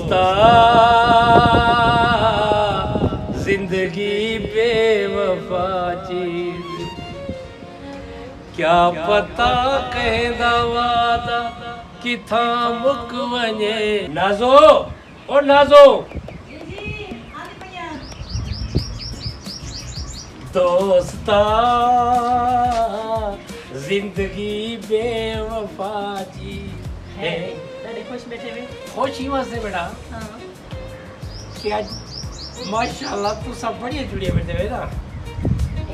दोस्ता जिंदगी बेवफा चीज क्या पता कहंदा वादा किथा मुक वने नाज़ो ओ नाज़ो दोस्ता जिंदगी बेवफा चीज है। खुश बैठे हुए खुशी वास्ते बेटा हाँ कि आज माशाल्लाह तू सब बढ़िया जुड़िया बैठे हुए ना।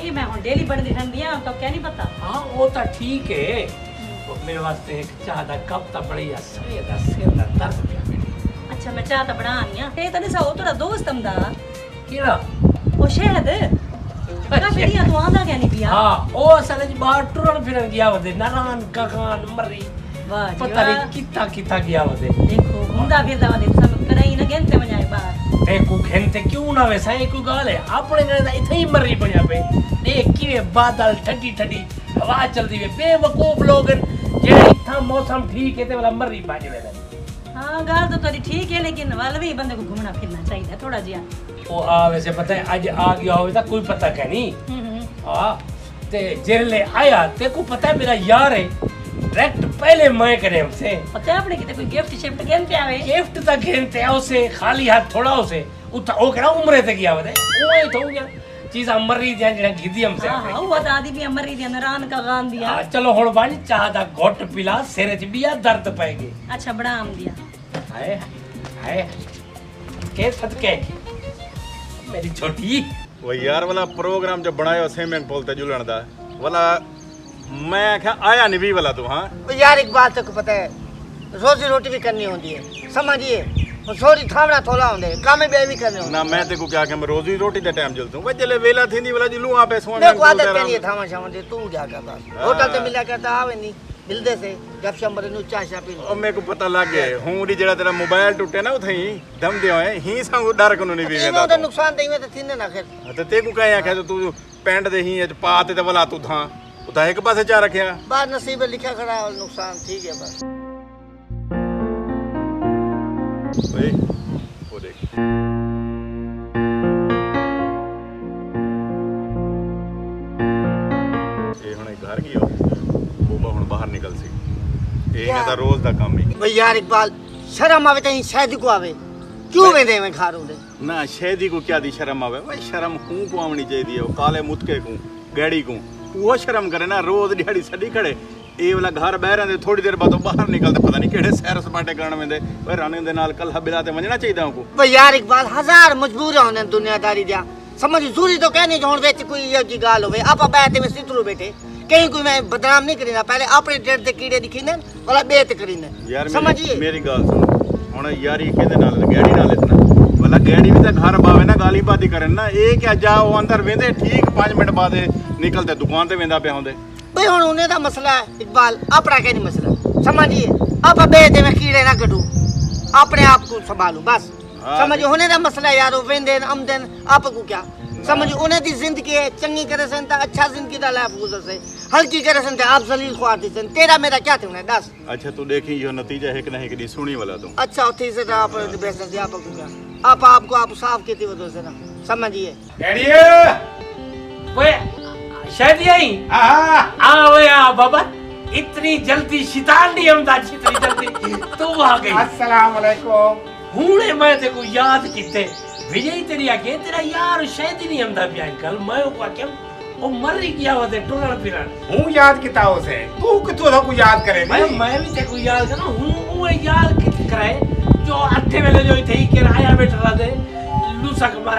ये मैं हुन डेली बनदी रहंदी हां तो क्या नहीं पता। हाँ वो तो ठीक है। वो मेरे वास्ते एक चाह दा कप ता बढ़िया सवेदा सिर दा दर्द पिया बेटी। अच्छा मैं चाह तो बना आनी हां। ते तने सा ओ तेरा दोस्त हमदा केड़ा ओ शहद काफी दिया तू आंदा क्या नहीं पिया। हाँ ओ असल च बाहर टुरन फिरन गया वदे नारायण कगान मरी वाह जी पता वाह। नहीं किता किता गया वदे। देखो घूमदा फिरदा वदे सब कराई न गेंते वजाए बाहर। देखो घंटे क्यों ना वैसा एक गाल है अपने ने दा इथे ही मरी बणया पे देख किवे बादल ठंडी ठंडी हवा चलदी वे बेवकूफ लोग जे इथा मौसम ठीक है ते वाला मरी बाजे वे। हाँ गाल तो तेरी ठीक है लेकिन वाल भी बंदे को घूमना फिरना चाहिए थोड़ा जिया। ओ आ वैसे पता है आज आ गया होवे ता कोई पता क्या नहीं। हाँ ते जेले आया ते को पता है मेरा यार है डायरेक्ट पहले मैं करे हमसे पता है अपने किते कोई गिफ्ट शिफ्ट गेंते आवे। गिफ्ट ता घेनते उसे खाली हाथ थोड़ा उसे उता ओ करा उम्र ते गया वदे ओए तो गया चीज मरी दिया जेड़ा घिदी हमसे। हां वो तो आदि भी मरी दिया नारायण का गान दिया। हाँ चलो हुन बन चाह दा घोट पिला सिर च बिया दर्द पाएगी। अच्छा बड़ा आम दिया हाय हाय के सदके मेरी छोटी वो यार वाला प्रोग्राम जो बनाया स्विमिंग पूल ते जुलण दा वाला मैं आख्या आया नहीं भी वाला तू। हाँ यार एक बात तो पता है रोजी रोटी भी करनी होती है समझिए छोरी थामना थोड़ा होंदे काम बे भी करने होंदे ना मैं ते को क्या कि मैं रोजी रोटी दे टाइम जलतू भाई चले वेला थींदी वाला जिलू आ पे सोने देखो आदत के लिए थामा शामा दे तू क्या करता होटल ते मिला करता आवे नहीं मिलदे से गप शप मरे नु चाय शा पी ओ मेरे को पता लग गया हूं री जेड़ा तेरा मोबाइल टूटे ना उथई दम दे होए ही संग डर को नहीं भी इनो तो नुकसान देवे तो थिने ना खैर ते ते को कहे आख्या तू पेंट दे ही पाते ते वाला तू था उता एक पासे चा रखया बाद नसीब लिखा खड़ा है और नुकसान ठीक है बस। ओए वो देख ये हुणे घर गयो वो हुण बाहर निकल सी ये ना दा रोज दा काम ही भाई यार इकबाल शर्म आवे तई शादी को आवे क्यों वेंदे में खारू दे ना शादी को क्या दी शर्म आवे भाई शर्म हूं को आवनी चाहिए ओ काले मुतके को गैड़ी को वो शर्म करे ना रोज दिहाड़ी सड़ी खड़े ये वाला घर बह रहे थोड़ी देर बाद बाहर निकलते पता नहीं केड़े सैर सपाटे करन वेंदे भाई राने दे नाल कल्हा बिलाते वजना चाहिए उनको भाई यार इकबाल हजार मजबूर होने दुनियादारी दिया समझ जरूरी तो कहनी जो हुन विच कोई ये जी गाल होवे आपा बैठे में सितरू बैठे कहीं कोई मैं बदनाम नहीं करीना पहले अपने डेट दे कीड़े दिखीने वाला बेत करीने यार समझिए मेरी गाल सुन हुन यारी केदे नाल गैड़ी नाल इतना वाला गैड़ी भी तो घर बावे ना गाली बाती करन ना ए क्या जाओ अंदर वेंदे ठीक 5 मिनट बाद निकलते दुकान ते वेंदा पे होंदे भाई हुन उन्हें दा मसला है इकबाल अपना क्या नहीं मसला समझिए आप बेते में कीड़े ना कटू अपने आप को संभालो बस समझिए उन्हें दा मसला यार वेंदे आमदन आपको क्या समझिए उन्हें दी जिंदगी है चंगी करे सन ता अच्छा जिंदगी दा लाइफ गुजर से हल्की करे सन आप जलील ख्वार दी सन तेरा मेरा क्या थे उन्हें दस। अच्छा तू देखी यो नतीजा है कि नहीं कि सुनी वाला तू अच्छा उठी से आप बेसन दिया आपको क्या आप आपको आप साफ की थी वजह से ना समझिए एडिया वे शादी आई आ वे आ बाबा इतनी जल्दी शैतान नहीं हमदा इतनी जल्दी तू आ गई। अस्सलाम वालेकुम हुणे मैं ते को याद किते विजय तेरी आके तेरा यार शादी नहीं हमदा पिया कल मैं को क्या ओ मर गया वदे टुरन फिरन हूँ याद किता उसे तू कितो था को याद करे मैं भी ते को याद करना हूं वो याद कित कराए जो अट्ठे वेले जो थे के आया बैठा दे लूसक मार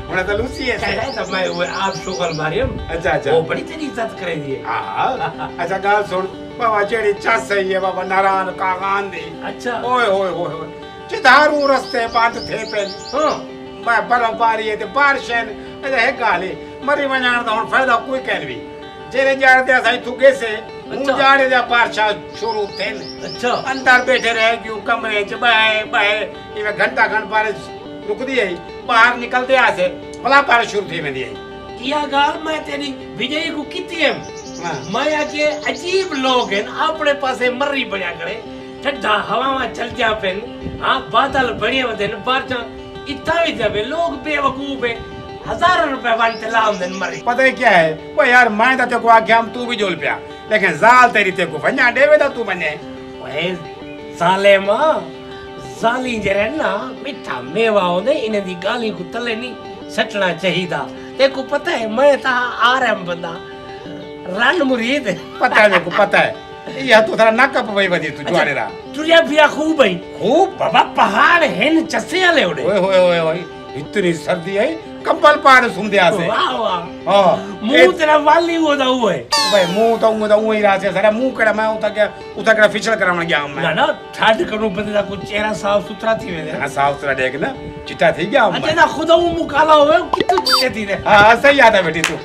उन्हें तो लूसी है कहे तो मैं वो आप शुगर मारियम अच्छा अच्छा वो बड़ी तेरी इज्जत करे दिए। हाँ अच्छा गाल सुन बाबा जेड़ी चस सही है बाबा नारायण का गांधी अच्छा ओए ओए ओए चिदारू रस्ते बांध थे पेन हां मैं बर्फबारी है ते बारिशन अरे है गाली मरी वजान दा हुन फायदा कोई कहन भी जेरे जाड़ दे सही थुके से हूं जाड़े दा बारिशा शुरू थेन अच्छा अंदर बैठे रह क्यों कमरे च बाहे बाहे ये घंटा घंट बारिश रुकदी है बाहर निकलते आसे भला बारिश शुरू थी वेंदी है या गाल मैं तेरी विजय को किती है मैं आके अजीब लोग हैं अपने पासे मर्री बना करे ठंडा हवावां चलदियां पिन हाँ बादल बढ़िया वधन बारिशां इतना भी जबे लोग बेवकूफ है हजारों रुपए वन ते लाउंदन मरी पता है क्या है वो यार मैं तो तेको आख्या हम तू भी जोल पिया लेकिन जाल तेरी तेको वन्या देवे तो तू बने ओए साले मां जाली जरे ना मिठा मेवा होंदे इने दी गाली को तले नहीं सटना चाहिदा तेको पता है मैं ता आराम बंदा रन मुरीद पता है मेरे को पता है यह तो थोड़ा नक्का पवई बदी तू जुआरे रा तुझे भी खूब भाई खूब बाबा पहाड़ हैं चसे आले उड़े ओए होए होए होए इतनी सर्दी है कंबल पार सुमदे आसे वाह वाह हां मुंह तेरा वाली हो दा हुए भाई मुंह तो वही रासे सारा मुंह कड़ा मैं उता कड़ा फिसल करावण गया ना मैं ना ठाड करू बंदे दा कुछ चेहरा साफ सुथरा थी वेदे हां साफ सुथरा देख ना चिट्टा थी गया अजे ना खुदा मुंह काला होवे कितु चिट्टे थी रे हां सही याद है बेटी तू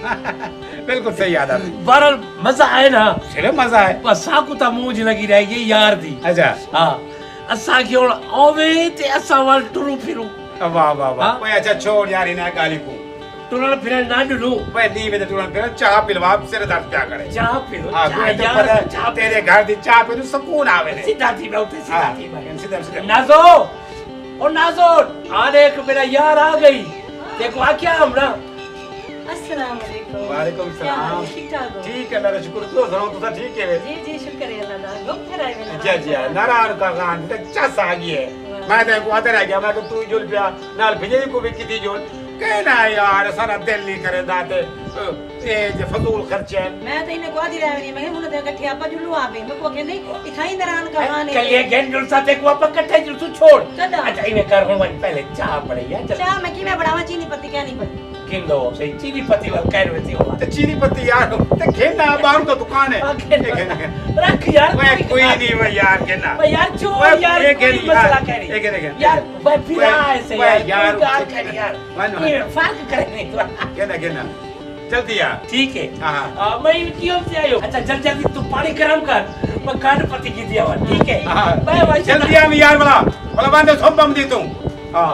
बिल्कुल सही याद है बरल मजा आए ना सिर्फ मजा है बस साकु ता मुंह ज लगी रही ये यार दी अच्छा हां असा की ओण ओवे ते असा वाल टुरू फिरू वाह वाह वाह हाँ? ओए अच्छा छोड़ यार इना गाली को टुरन फिरन ना डुलू भाई दी में टूरन फिर चाह पिलवा सिर दर्द क्या करे चाह पिलो हां चाह तू यार पता चाह तेरे घर दी चाह पे तो सुकून आवे रे सीधा थी मैं उठे सीधा थी मैं सीधा सीधा नाजो ओ नाजो आ देख मेरा यार आ गई देखो आ क्या हमरा अस्सलाम वालेकुम वालेकुम क्या हाल सलाम है? ठीक ठाक हो ठीक है अल्लाह का शुक्र तो जरूर तो ठीक है जी जी शुक्र है अल्लाह दा घूम फिर आए मैंने अच्छा अच्छा नारायण का गान तो चस आ गई है मैं तो को आते रह गया मैं तो तू जोल पिया नाल भिजे को भी किती जोल कहना यार सारा दिल नहीं करे दाते ये जे फजूल खर्चे मैं तो इन्हें को आधी रह नहीं मैं मुने दे कठे आपा जुलू आवे मैं को कहने इखाई दरान का गाने कलिए गेंडुल साथे को अपन कट्ठे जुल तू छोड़ चला। अच्छा इने कर हो पहले चाह पड़े या चल चाह मैं की मैं बढ़ावा चीनी पत्ती क्या नहीं पत्ती किलो सही चीनी पत्ती वाल कह रहे हो तो चीनी पत्ती यार तो खेना बाहर तो दुकान है रख यार मैं कोई नहीं वो यार कहना भाई यार छोड़ यार ये कोई कह मसला यार कह रही ये कह यार भाई फिर ऐसे यार यार यार कह यार मान ये फर्क करे नहीं तो कहना जल्दी यार ठीक है हाँ मैं क्यों से आयो अच्छा जल्दी जल्दी तू पानी गरम कर मैं कांड पत्ती की दिया हुआ ठीक है हाँ बाय बाय जल्दी आ यार बोला बांधो सब बम दी तू हाँ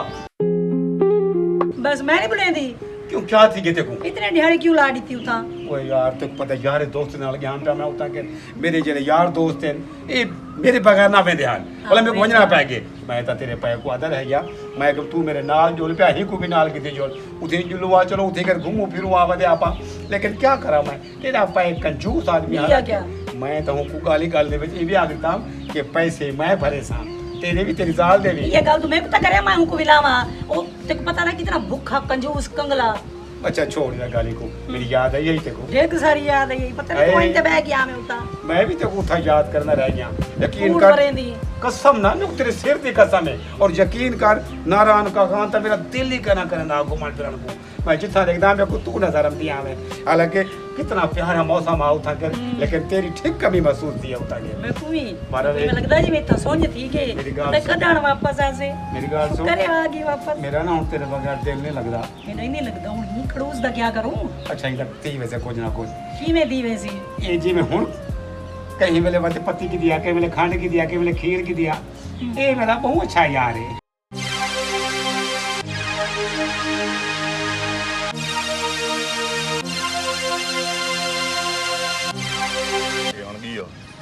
बस मैं नहीं बुलाए दी क्यों क्या थी के देखो इतने दिहाड़े क्यों लाड़ी थी उता ओए यार तो पता यार दोस्त नाल ज्ञान पे मैं उता के मेरे जेरे यार दोस्त हैं ए मेरे बगैर ना वेंदे हाल बोला मेरे को वंजना पै गए मैं तो तेरे पे को आदर है या मैं कि तू मेरे नाल जोल पे ही को भी नाल किते जोल उथे जुलवा चलो उथे कर घूमू फिरू आवा दे आपा लेकिन क्या करा मैं तेरा पे कंजूस आदमी क्या क्या मैं तो हूं गाली गाल दे ये भी आ देता कि पैसे मैं भरे सा तेरे भी तेरी जाल दे भी ये गल तो मैं को करे मैं को बिलावा ओ तेको पता ना कितना भूखा कंजूस कंगला अच्छा छोड़ यार गाली को मेरी याद है यही तेको ढेर सारी याद है यही पता नहीं कोई ते बैग गया मैं उता मैं भी तेको था याद करना रह गया यकीन फूल कर करेंदी कसम ना नु तेरे सिर दी कसम है और यकीन कर नारायण का गान तो मेरा दिल ही करना करना घुमन फिरन को मैं जितना देखदा मैं को तू नजर आती आवे हालांकि कितना प्यारा मौसम आ उठा कर लेकिन तेरी ठीक कमी महसूस थी उठा के मैं कोई मारा रे। मैं लगदा जी मैं तो सोच थी के मेरी गाल ते सुन। कदण वापस आसे मेरी गाल सुन करे आ गई वापस मेरा ना हुन तेरे बगैर दिल नहीं लगदा मैं नहीं लगदा हूं ही खड़ूस दा क्या करूं अच्छा ही लगती वैसे कुछ ना कुछ की में दी वैसी ये जी में हुन कहीं वेले बात पत्ती की दिया कहीं वेले खंड की दिया कहीं वेले खीर की दिया ये मेरा बहुत अच्छा यार है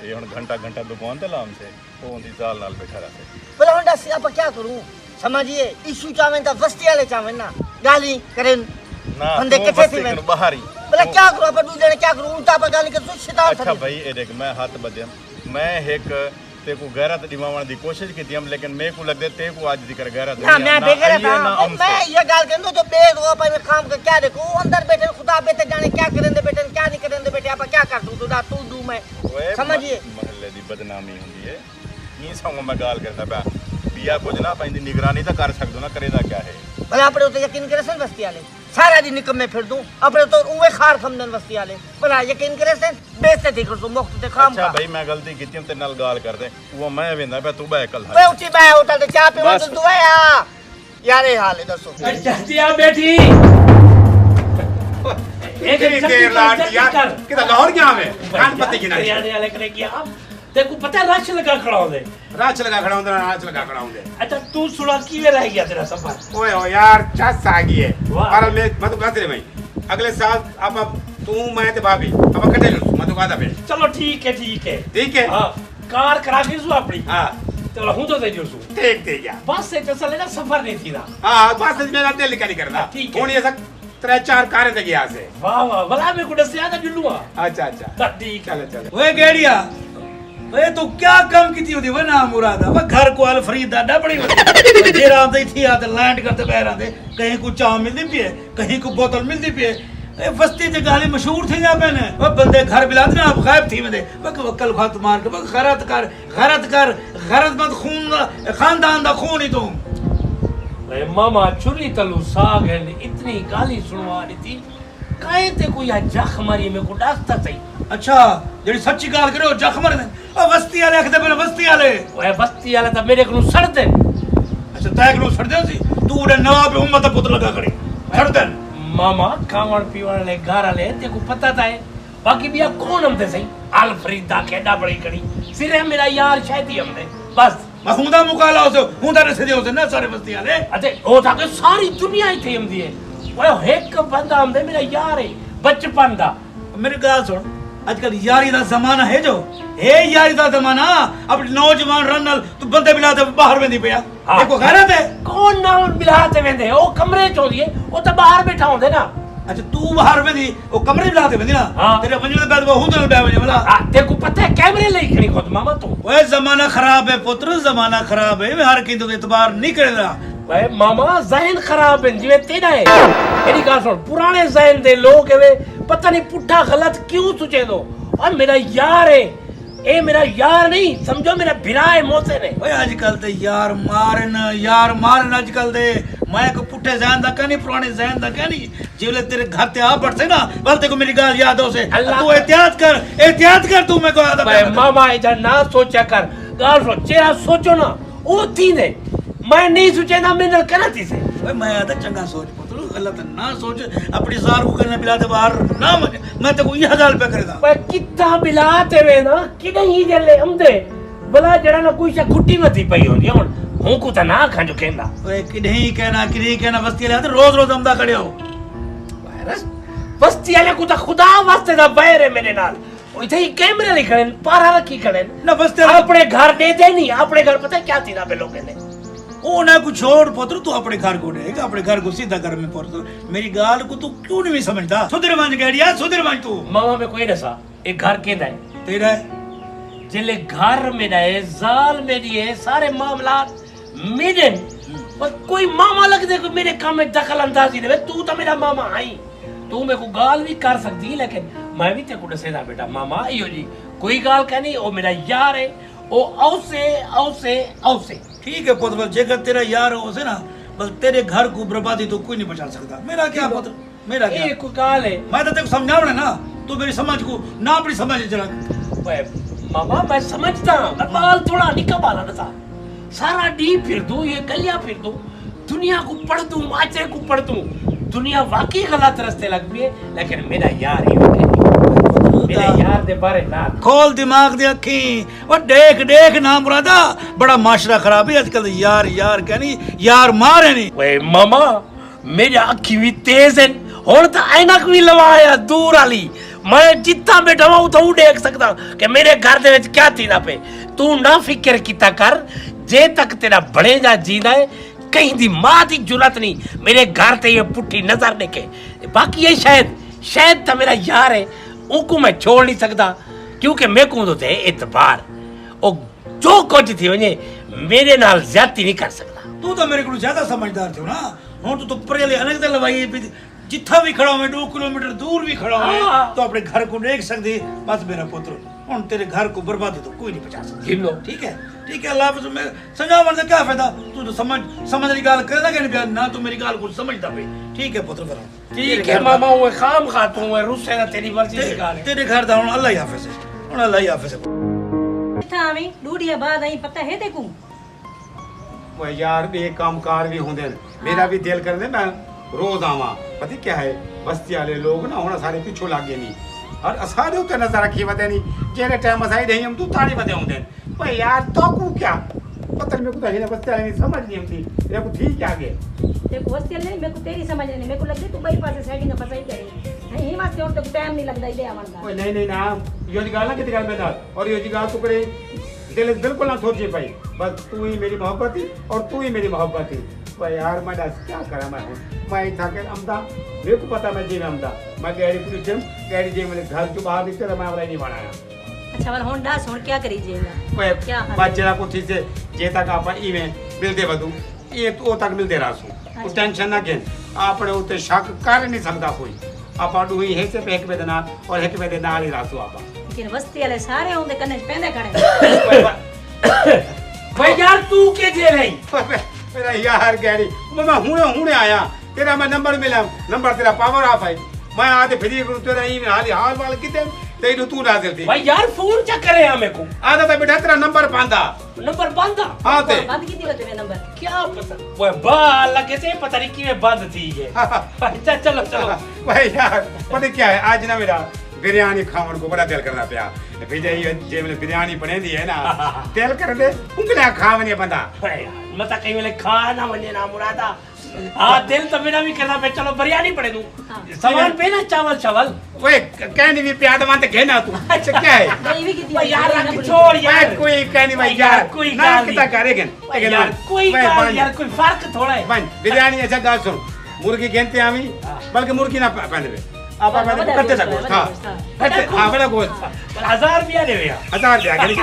ये हुन घंटा घंटा दुकान ते लाम से फोन दी जाल नाल बैठा रहते बोला होंडा से आप क्या करूं समझिए इशू चावें तो वस्ती वाले चावें ना गाली करें ना बंदे तू किथे बस्ती थी मैं कनु बाहरी बोला क्या करूं पर दूसरे ने क्या करूं उल्टा पर गाली कर तू शैतान अच्छा भाई ये देख मैं हाथ बदम मैं एक ते को गैरत दिमावण दी कोशिश की थी लेकिन मैं को लग दे ते को आज दी कर गैरत ना मैं बेगर ये ना था हमसे। मैं ये गाल कर जो बेग हो पर मैं काम का क्या देखूं अंदर बैठे खुदा बेटे जाने क्या करें दे बेटे क्या नहीं करें दे बेटे आप क्या कर दूं तू दू मैं ओए समझिए महल्ले दी बदनामी हुंदी है नी संग मैं गाल करदा पा बिया कुछ ना पैंदी निगरानी तो कर सकदो ना करेदा क्या है भला अपने तो यकीन करे सन वस्ती वाले सारा दिन निकम में फिर दूं अपने तो उवे खार खमदन वस्ती वाले भला यकीन करे सन बेइज्जती थी कर तू मुफ्त ते खाम अच्छा का भाई मैं गलती की ते नाल गाल कर दे वो मैं वेंदा पे तू बे कल वे उठी बे होटल ते चाय पीवा बस। तो दुआया यार ये हाल है दसो जल्दी आ बेटी इतनी देर लाट यार किदा लाहौर क्या में कान पत्ती की नहीं हरियाणा वाले करे गया देखो पता है रश लगा खड़ा होंगे राच लगा खड़ा हूं राच लगा खड़ा हूं अच्छा तू सुना किवे रह गया तेरा सफर ओए ओ यार चस आ गई है वाह। पर मैं तो कहते रे भाई अगले साल अब तू मैं ते भाभी अब इकट्ठे मैं तो कहता पे चलो ठीक है ठीक है हाँ कार करा के सु अपनी हाँ तो हूं तो दे सु ठीक ठीक है बस से चले ना सफर नहीं थी ना हाँ बस मेरा दिल का नहीं करना ठीक है। हूँ ये सब 3-4 कारें तक यहाँ से वाह वाह भला मेरे को दस याद जुल्लू अच्छा अच्छा ठीक है चलो चलो ओए गेड़िया ओए तू क्या काम की थी वो ना मुरादा वो घर को अल फरीद दा बड़ी जेरा आंदे थी आते लैंड करते बैर आंदे कहीं को चाह मिलदी पिए कहीं को बोतल मिलदी पिए ए बस्ती ते गाली मशहूर थी ना मैंने वो बंदे घर बिलाते ना आप गायब थी में वो कल खत मार के वो गैरत मत खून खानदान दा खून ही तू वे मामा चुली तलू साग है इतनी गाली सुनवा दी थी काहे ते कोई जख मारी में को डास्ता सही अच्छा जेडी सच्ची गाल करे जख मर दे ओ बस्ती वाले आखदे पहले बस्ती वाले वे बस्ती वाला तो मेरे को सड़ दे अच्छा तैक लो सड़ दे सी तू उड़े नवाब उम्मत दा पुत लगा खड़ी सड़ दे मामा खावण पीवण ले घर वाले ते को पता था है बाकी बिया कौन हमदे सही अल फरीदा केडा बड़ी कड़ी सिरे मेरा यार शायद हमदे बस मैं हुंदा मुकाला उसे हुंदा रसे दे उसे ना सारे बस्ती वाले अते ओ ताके सारी दुनिया ही थी हमदी है वो एक बंदा हमदे मेरा यार है बचपन दा मेरी गाल सुन आजकल यारी दा जमाना है जो है यारी दा जमाना अब नौजवान रनल तू बंदे बिला दे बाहर वेंदी पिया हाँ। देखो गैरत है कौन ना मिलाते वेंदे ओ कमरे चो दिए ओ तो बाहर बैठा होंदे ना अच्छा तू बाहर वेंदी ओ कमरे बिला दे वेंदी ना हाँ। तेरे वंजन दे बाद वो हुंदा बे वेंदी वाला तेरे को पता है कैमरे ले खड़ी खुद मामा तू ओए जमाना खराब है पुत्र जमाना खराब है हर किंतु एतबार नहीं करेगा भाई मामा जहन खराब है जिवे तेरा है मेरी गाल सुन पुराने जहन दे लोग है वे पता नहीं पुट्ठा गलत क्यों सोचे दो और मेरा यार है ए मेरा यार नहीं समझो मेरा भिरा है मोहसिन है ओए आजकल ते यार मारन आजकल दे मैं को पुट्ठे जहन दा कहनी पुराने जहन दा कहनी जिवले तेरे घर ते आ पड़ते ना बलते को मेरी गाल याद हो से अल्लाह तू एहतियात कर तू मैं को आदा भाई मामा इधर ना सोचा कर गाल सुन चेहरा सोचो ना ओ थी ने मैं नहीं सोचे ना मैं कहना थी से ओए मैं आदा चंगा सोच पुत्र गलत ना सोच अपनी सार को करने बिला दे बाहर ना मैं तो यह गाल पे करेगा भाई कितना बिलाते वे ना कि नहीं जले हमदे भला जड़ा ना कोई सा गुट्टी में थी पई होंदी हुन हूं को त ना खांजो कहंदा ओए कि नहीं कहना बस्ती ले रोज हमदा खड़े हो वायरस बस्ती वाले को तो खुदा वास्ते दा बैर है मेरे नाल ओ इथे ही कैमरे लिखड़े पारा रखी खड़े ना बस्ती अपने घर दे दे नहीं अपने घर पता है क्या थी ना पे लोग ने ओ ना कुछ छोड़ पुत्र तू अपने घर को देख अपने घर को सीधा घर में पुत्र मेरी गाल को तू क्यों नहीं समझता सुधरवंज गेड़िया सुधरवंज तू मामा में कोई नसा एक घर केंदा है तेरा जिले घर में है जाल मेरी है सारे मामलात मेरे पर कोई मामा लग दे को मेरे काम में दखल अंदाजी दे तू तो मेरा मामा आई तू मेरे को गाल भी कर सकती लेकिन मैं भी तेरे को दसेदा बेटा मामा आइयो जी कोई गाल कहनी ओ मेरा यार है ओ औसे ठीक है पुत्र बस जेकर तेरा यार हो से ना बस तेरे घर को बर्बादी तो कोई नहीं बचा सकता मेरा क्या पुत्र मेरा क्या एक गाल है मैं तो तेरे को समझाऊं ना तू मेरी समझ को ना अपनी समझ जरा ओए मामा मैं समझता मैं बाल थोड़ा निका बाला ना था सारा डी फिर दूं ये गलियां फिर दूं दुनिया को पढ़ दूं माचरे को पढ़ दूं दुनिया वाकई गलत रास्ते लग भी है लेकिन मेरा यार ही मेरे यार दे बारे ना खोल दिमाग दे अखी और देख ना मुरादा बड़ा माशरा खराब है आजकल यार कहनी यार मारे नहीं ओए मामा मेरी अखी भी तेज है हुन तो ऐनक भी लवाया दूर वाली मैं जितना बैठा हूं तो देख सकता कि मेरे घर दे विच क्या थी ना पे तू ना फिक्र कीता कर जे तक तेरा बड़े जा जीना है कहीं दी मां दी जुरत नहीं मेरे घर ते ये पुट्ठी नजर देखे बाकी ये शायद तो मेरा यार है उनको मैं छोड़ नहीं सकता क्योंकि मैं को तो थे एतबार ओ जो कुछ थी वने मेरे नाल ज्यादती नहीं कर सकता तू तो मेरे को ज्यादा समझदार थे ना हुन तो परेले अलग ते लवाई जिथा भी खड़ा मैं 2 किलोमीटर दूर भी खड़ा हूं तो अपने घर को देख सकती बस मेरा पुत्र हुन तेरे घर को बर्बादी तो कोई नहीं बचा सकता गिन लो ठीक है अल्लाह हाफिज़ मैं समझावन से क्या फायदा तू तो समझ गाल करना कि नहीं ना तू मेरी गाल को समझता पे ठीक है पुत्र फिर ठीक है मामा वो खाम खातू है रुसे ना तेरी मर्जी की गाल है तेरे घर दा हुन अल्लाह ही हाफिज़ है हुन अल्लाह ही हाफिज़ है इथा आवी डूडिया बाद आई पता है तेकू वो यार ये काम कार भी होंदे मेरा भी दिल करदे मैं रोज आवा पता क्या है बस्ती वाले लोग ना हुन सारे पिछो लागे नहीं और सारे उते नजर रखी वदे नहीं जेने टाइम असाई नहीं हम तू ताड़ी वदे होंदे भाई यार तो को क्या पता मेरे को तो है बस्ती वाले समझ नहीं आती ये को ठीक आगे तेको वस्ती नहीं मेरे को तेरी समझ नहीं मेरे को लगदे तू बाई पासे सेटिंग फसाई करी नहीं ही वास्ते और तो टाइम नहीं लगदा इदे आवन ओए नहीं ना यो जी गाल ना किती गाल में और यो जी गाल टुकड़े दिल बिल्कुल ना सोची पाई बस तू ही मेरी मोहब्बत थी और तू ही मेरी मोहब्बत थी भाई यार मैं दस क्या करा मैं हूँ मैं था के अमदा मेरे को पता मैं जी में अमदा मैं गैरी पूरी जिम गैरी जी मेरे घर जो बाहर निकले मैं वाला नहीं बनाया अच्छा वाल हुन डास हुन क्या करी जेगा ओए क्या हाल है? बच्चे को ठीक से जे तक आप ई में मिलते बदू ये तो तक मिलते रासू तो टेंशन ना घेन आपने उते शक कर नहीं सकता कोई आप डू ही है से एक बे नाल और एक बे नाल ही रासू आप लेकिन बस्ती वाले सारे होंदे कने पेंदे खड़े भाई यार तू के जे रही मेरा यार गैरी मैं हुने आया तेरा मैं नंबर मिला नंबर तेरा पावर ऑफ है मैं आते फिर करूं तेरा ई में हाल वाल किते तेरी तू ना जल्दी भाई यार फोन चेक करे हमें को आधा तो बेटा तेरा नंबर पांदा नंबर बंद था हां ते बंद की थी नंबर क्या पता वो बा लगे से पता नहीं कि बंद थी ये अच्छा चलो चलो भाई यार पता क्या है आज ना मेरा बिरयानी खावन को बड़ा दिल करना पिया फिर जे मेरे बिरयानी बने दी है ना दिल कर दे उंगलियां खावने बंदा मता कहीं वाले खाना बने ना मुरादा दिल तो मेरा भी करना पे चलो बिरयानी पड़े दूं सामान पे ना चावल चावल ओए कहनी भी प्याद मान ते घेना तू अच्छा क्या है दही भी की थी यार छोड़ यार कोई कहनी भाई यार कोई ना गाल किता करेगा यार कोई गाल यार कोई फर्क थोड़ा है बन बिरयानी ऐसा गाल सुन मुर्गी घेनते आमी बल्कि मुर्गी ना पहले आप मैंने करते सको हां बड़ा गोश्त 1000 रुपया दे भैया 1000 दिया करी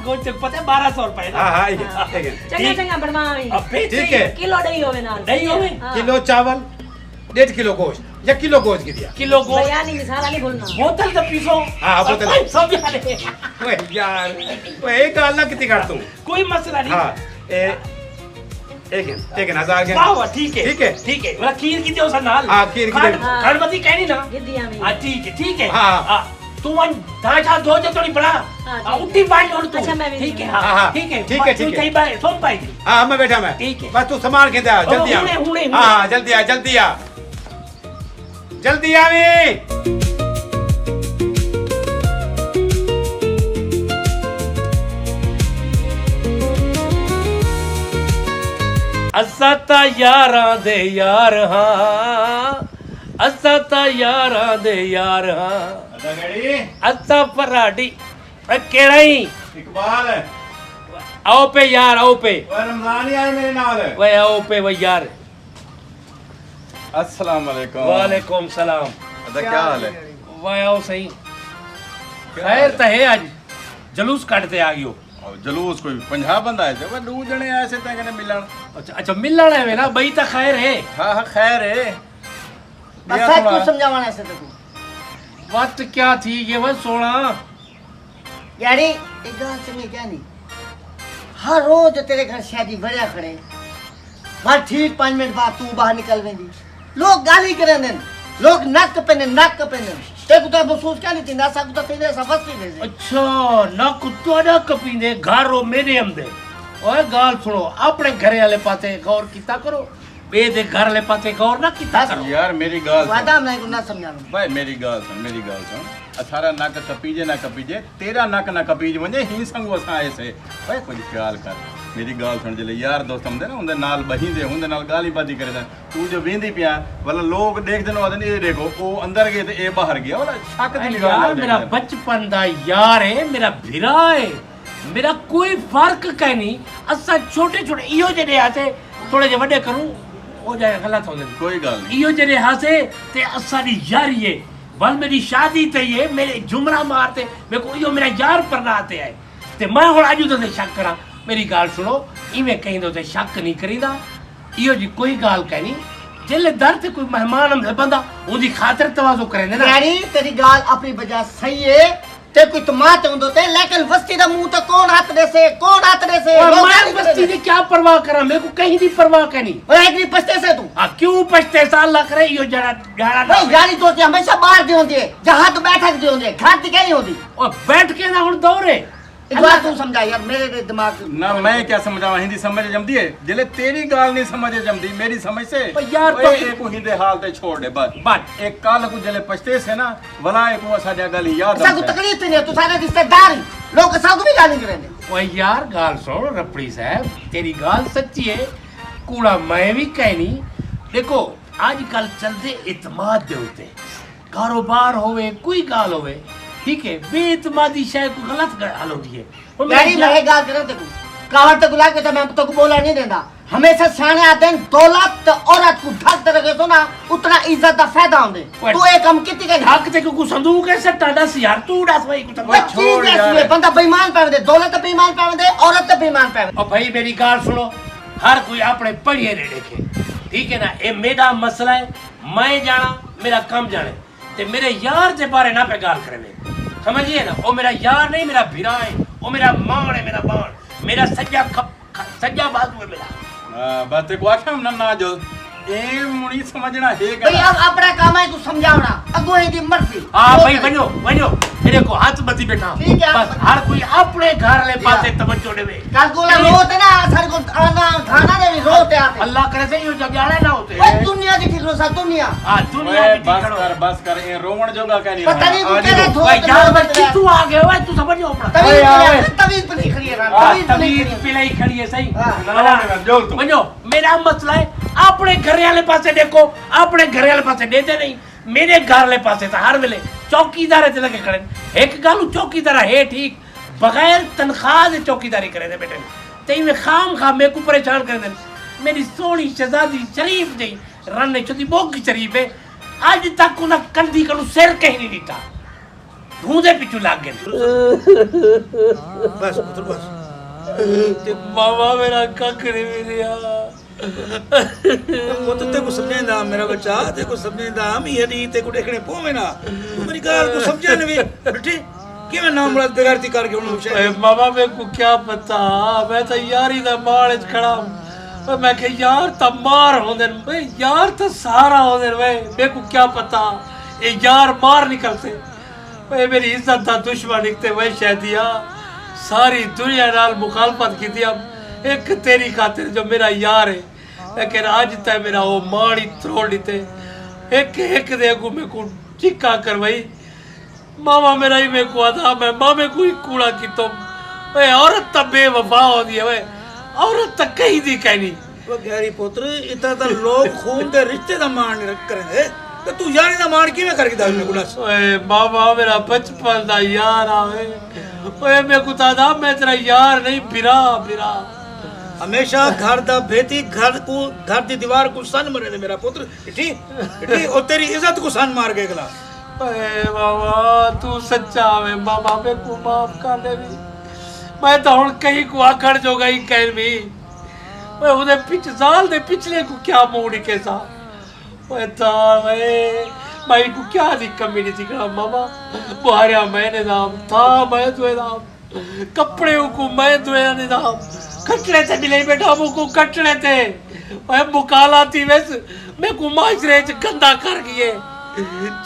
गोश्त पता है 1200 रुपए हां ठीक है चंगा चंगा बनवावी ठीक है किलो दही होवे नाल दही होवे किलो चावल 1.5 किलो गोश्त या किलो गोश्त की दिया किलो गोश्त बिरयानी मसाला नहीं भूलना बोतल का पीसो हां बोतल सब यार ओए यार ओए एक गाल ना कितनी काट तू कोई मसला नहीं हां एक 1000 के वाह ठीक है ठीक है ठीक है मतलब खीर की जो नाल हां खीर की खड़बती कहनी ना गिद्दिया में हां ठीक है हाँ। तू मन दाचा दो जो थोड़ी बड़ा हाँ, उठी बांध और तू अच्छा, मैं भी ठीक है हाँ, हां हाँ, ठीक है ठीक है, ठीक है। सही बात सोम पाई हां मैं बैठा मैं ठीक है। बस तू सामान के जा जल्दी आ हुने हां जल्दी आ जल्दी आवी असा ता यारां दे यार हां असा ता यारां दे यार हां अदा गड़ी असा फराडी केड़ा ही इकबाल आओ पे यार आओ पे और रमजान ही आए मेरे नाल वे आओ पे वे यार अस्सलाम वालेकुम वालेकुम सलाम अदा क्या हाल है वे आओ सही खैर तो है आज जलूस काटते आ गयो और जुलूस कोई 50 बंदा आए थे वो दो जने आए से तने मिलन अच्छा अच्छा मिलना है ना बई तो खैर है हां हां खैर है बस सच को समझावाना ऐसे तो बात क्या थी ये वो सोना यारी एक गाल सुनिए क्या नहीं हर रोज तेरे घर शादी भरिया खड़े हर ठीक 5 मिनट बाद तू बाहर निकल वेंदी लोग गाली करें देन लोग नाक पे ते को तो महसूस क्या नहीं थी ना सा को तो तेरे सबस नहीं दे अच्छा ना कुत्ता ना कपींदे घर रो मेरे हमदे ओए गाल सुनो अपने घरे वाले पासे गौर कीता करो बे दे घर वाले पासे गौर ना कीता करो यार मेरी गाल सुन। वादा नहीं को ना समझाना भाई मेरी गाल सुन अथारा नक कपीजे ना कपीजे तेरा नक ना कपीज वने ही संग वसा ऐसे भाई कुछ ख्याल कर मेरी गाल सुन जले यार दोस्त हमदे ना उनदे नाल बहिंदे उनदे नाल गाली बाती करे तू जो वेंदी पिया वाला लोग देख देनो आदन ये देखो ओ अंदर गए ते ए बाहर गया वाला शक दी निगाह यार नाल मेरा देखदे। बचपन दा यार है मेरा भिरा है मेरा कोई फर्क कह नहीं असा छोटे छोटे इयो जड़े आसे थोड़े जे वड्डे करूं हो जाए गलत हो जाए कोई गल नहीं इयो जड़े हासे ते असा दी यारी है बल मेरी शादी तई है मेरे जुमरा मारते मेरे को इयो मेरा यार परना आते है ते मैं हुन आजू तो शक करा मेरी गाल सुनो इवें कहीं तो ते शक नहीं करीदा इयो जी कोई गाल कहनी जेले दर ते कोई मेहमान हम बंदा ओदी खातिर तवाजो करे ना यारी तेरी गाल अपनी वजह सही है ते कोई तमात होंदो ते लेकिन वस्ती दा मुंह तो कौन हाथ दे से और मैं बस्ती की क्या परवाह करा मेरे को कहीं दी परवाह करनी और एक भी पछते से तू क्यों पछते साल अल्लाह करे यो जरा जरा भाई यारी तो हमेशा बाहर दी होंदी है जहां तो बैठक दी होंदी है घर ती कहीं होंदी और बैठ के ना हुन दौरे एक बार तू समझा यार मेरे दिमाग ना मैं क्या समझावा हिंदी समझ जमदी है जले तेरी गाल नहीं समझ जमदी मेरी समझ से पर यार ओए, एक को हिंदे हाल ते छोड़ दे बस एक काल को जले पछते से ना वला एक वो साडा गाली याद सब तकलीफ नहीं है तू सारे रिश्तेदार ही लोग सब भी गाली करेंगे ओए यार गाल सुन रपड़ी साहब तेरी गाल सच्ची है कूड़ा मैं भी कहनी देखो आजकल चलते इतमाद दे होते कारोबार होवे कोई गाल होवे ठीक है बेइतमादी शायद को गलत हल होती है और मेरी मेरे गाल करो तेको कावड़ तक बुला के तो मैं तो बोला नहीं देता हमेशा सियाने आते हैं दौलत तो औरत को ढक रखे तो ना उतना इज्जत का फायदा होंदे तू एक हम कितनी के हक ते को संदूक ऐसे टाडस यार तू उड़ास भाई को वो चीज ऐसी है बंदा बेईमान पे दे दौलत पे बेईमान पे दे औरत पे बेईमान पे और भाई मेरी गाल सुनो हर कोई अपने पढ़िए रे देखे ठीक है ना ये मेरा मसला है मैं जाना मेरा काम जाने ते मेरे यार के बारे ना पे गाल करे समझिए ना वो मेरा यार नहीं मेरा भिरा है वो मेरा माण है मेरा बाण मेरा सज्जा सज्जा बाजू है मेरा बात को आख्या हम ना जो ए मुनी समझना है भाई अब अपना काम है तू समझावना अगो है दी मर्जी हां भाई बनो बनो मेरे को हाथ मती बैठा ठीक है बस हर कोई अपने घर ले पासे तवज्जो देवे कल को रोते ना सर को आना खाना दे रोते आते अल्लाह करे से यो जगाड़े ना होते ओए दुनिया की ठीक रो सा दुनिया हां दुनिया की बस कर ये रोवण जोगा क्या नहीं पता नहीं तू तेरा धो भाई यार मैं कितू आ गया ओए तू समझ अपना तमीज पे नहीं खड़ी है तमीज पे नहीं खड़ी है सही जो तू बनो मेरा मसला है अपने घर वाले पासे देखो अपने घर वाले पासे देते नहीं मेरे घर वाले पासे तो हर वेले चौकीदार ते लगे खड़े एक गालू चौकीदार है ठीक बगैर तनख्वाह से चौकीदारी करे दे बेटे तेई में खाम खा मेरे को परेशान कर दे मेरी सोनी शहजादी शरीफ जी रन ने चोदी बोग शरीफ है आज तक उना कंदी कनु सिर कहीं नहीं दीता ढूंढे पिछू लाग गए बस पुत्र बस ते मामा मेरा ककरे मेरिया वो तो तेको समझेंदा मेरा बच्चा तेको समझेंदा हम ही हदी तेको देखने पोवे ना तू मेरी गाल को समझे नहीं बेटी कि मैं नाम मुराद बेगैरती करके उन ए मामा मेरे को क्या पता मैं तो यारी दा माल च खड़ा हूं मैं के यार त मार होंदे भाई यार तो सारा होंदे भाई मेरे को क्या पता ये यार मार निकलते भाई मेरी इज्जत दा दुश्मन निकते भाई शायदिया सारी दुनिया नाल मुखालफत की थी अब एक तेरी खातिर जो मेरा यार है लेकिन आज तक मेरा वो माड़ी त्रोड़ दीते एक एक दे को मेरे को चिक्का कर भाई मामा मेरा ही मेरे को आता मैं मामे को ही कूड़ा की तुम भाई औरत तब बेवफा होती है भाई औरत तक कहीं दी कहनी वो गहरी पुत्र इतना तो लोग खून के रिश्ते दा मान नहीं रख करेंगे तो तू यारी दा मान किवें करके दाल में गुलास ओए मामा मेरा बचपन दा यार आवे ओए मेरे को दादा मैं तेरा यार नहीं बिरा बिरा हमेशा घर दा बेटी घर दी दीवार को सन मरे दे मेरा पुत्र इठी और तेरी इज्जत को सन मार के गला ओए मामा तू सच्चा है मामा मेरे को माफ कर दे भी मैं तो हुन कहीं को आखड़ जो गई कह भी ओए उदे साल दे पिछले को क्या मोड़ के सा ओए ता भाई को क्या दी कमी नहीं थी मामा बुहारिया मैंने नाम था मैं तुए नाम कपड़े को मैं तुए नाम कटले थे मिले बेटा मुको कटले थे ओए मुकाला थी वैस मैं को माजरे च गंदा कर गए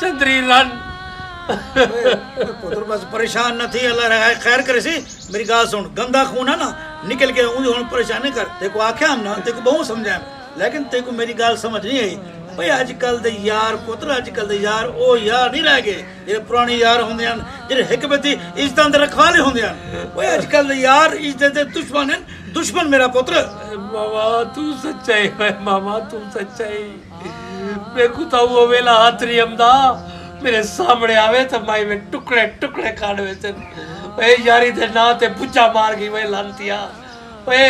चंद्री रन पुत्र बस परेशान न थी अल्लाह रहा खैर करे सी मेरी गाल सुन गंदा खून है ना निकल के ऊंधी हुन परेशान नहीं कर तेको आख्या हम ना तेको बहुत समझाया लेकिन तेको मेरी गाल समझ नहीं आई भाई आजकल दे यार पुत्र आजकल दे यार ओ यार नहीं रह गए जेडे पुराने यार होंदे हन जेडे हिकमती इज्जतां दे रखवाले होंदे हन ओए आजकल दे यार इज्जत दे दुश्मन हन दुश्मन मेरा पुत्र मामा तू सच्चाई है मामा तू सच्चाई मैं को तो वो वेला हाथ नहीं हमदा मेरे सामने आवे तो माई में टुकड़े टुकड़े काटवे चन ओए यारी दे ना ते पुच्चा मार गई वे लांतिया ओए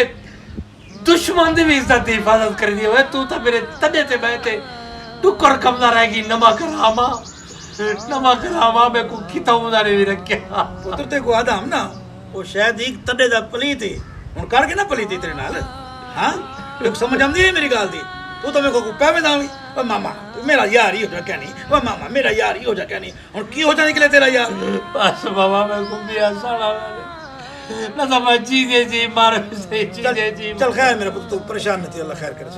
दुश्मन दी भी इज्जत दी हिफाजत कर दी ओए तू तो मेरे तने ते बैठे टुकर कमदा रहेगी नमक रामा मैं को किताऊ ना रे रखया पुत्र ते को आदम ना वो शायद एक तने दा पली थी हुन कर के ना पली थी तेरे नाल हां तू समझ आंदी है मेरी गाल दी तू तो मेरे को पावे दावी ओ मामा मेरा यार ही हो जा क्या नहीं ओ मामा मेरा यार ही हो जा क्या नहीं हुन की हो जाने के लिए तेरा यार बस बाबा मैं को भी आसाना ना तो मैं जी मार से जी चल खैर मेरा पुत्र तू परेशान नहीं थी अल्लाह खैर करे